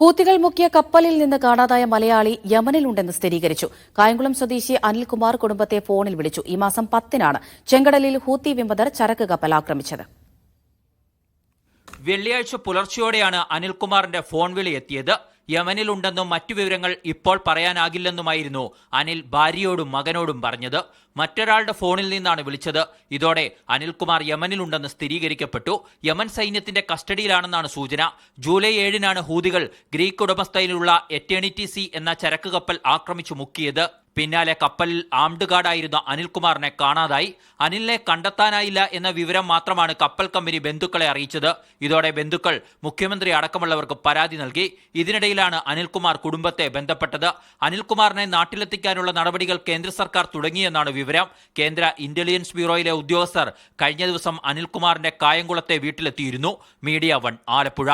ഹൂത്തികൾ മുക്കിയ കപ്പലിൽ നിന്ന് കാണാതായ മലയാളി യമനിലുണ്ടെന്ന് സ്ഥിരീകരിച്ചു. കായംകുളം സ്വദേശി അനിൽകുമാർ കുടുംബത്തെ ഫോണിൽ വിളിച്ചു. ഈ മാസം 10-നാണ് ചെങ്കടലിൽ ഹൂത്തി വിമതർ ചരക്ക് കപ്പൽ ആക്രമിച്ചത്. വെള്ളിയാഴ്ച പുലർച്ചെയോടെയാണ് അനിൽകുമാറിന്റെ ഫോൺ വിളി എത്തിയത്. യമനിലുണ്ടെന്നും മറ്റു വിവരങ്ങൾ ഇപ്പോൾ പറയാനാകില്ലെന്നുമായിരുന്നു അനിൽ ഭാര്യയോടും മകനോടും പറഞ്ഞത്. മറ്റൊരാളുടെ ഫോണിൽ നിന്നാണ് വിളിച്ചത്. ഇതോടെ അനിൽകുമാർ യമനിലുണ്ടെന്ന് സ്ഥിരീകരിക്കപ്പെട്ടു. യമൻ സൈന്യത്തിന്റെ കസ്റ്റഡിയിലാണെന്നാണ് സൂചന. ജൂലൈ 7-നാണ് ഹൂതികൾ ഗ്രീക്ക് ഉടമസ്ഥയിലുള്ള എറ്റേണിറ്റി സി എന്ന ചരക്ക് കപ്പൽ ആക്രമിച്ചു മുക്കിയത്. പിന്നാലെ കപ്പലിൽ ആംഡ് ഗാർഡായിരുന്ന അനിൽകുമാറിനെ കാണാതായി. അനിലിനെ കണ്ടെത്താനായില്ല എന്ന വിവരം മാത്രമാണ് കപ്പൽ കമ്പനി ബന്ധുക്കളെ അറിയിച്ചത്. ഇതോടെ ബന്ധുക്കൾ മുഖ്യമന്ത്രി അടക്കമുള്ളവർക്ക് പരാതി നൽകി. ഇതിനിടയിലാണ് അനിൽകുമാർ കുടുംബത്തെ ബന്ധപ്പെട്ടത്. അനിൽകുമാറിനെ നാട്ടിലെത്തിക്കാനുള്ള നടപടികൾ കേന്ദ്ര സർക്കാർ തുടങ്ങിയെന്നാണ് വിവരം. കേന്ദ്ര ഇന്റലിജൻസ് ബ്യൂറോയിലെ ഉദ്യോഗസ്ഥർ കഴിഞ്ഞ ദിവസം അനിൽകുമാറിന്റെ കായംകുളത്തെ വീട്ടിലെത്തിയിരുന്നു. മീഡിയ 1 ആലപ്പുഴ.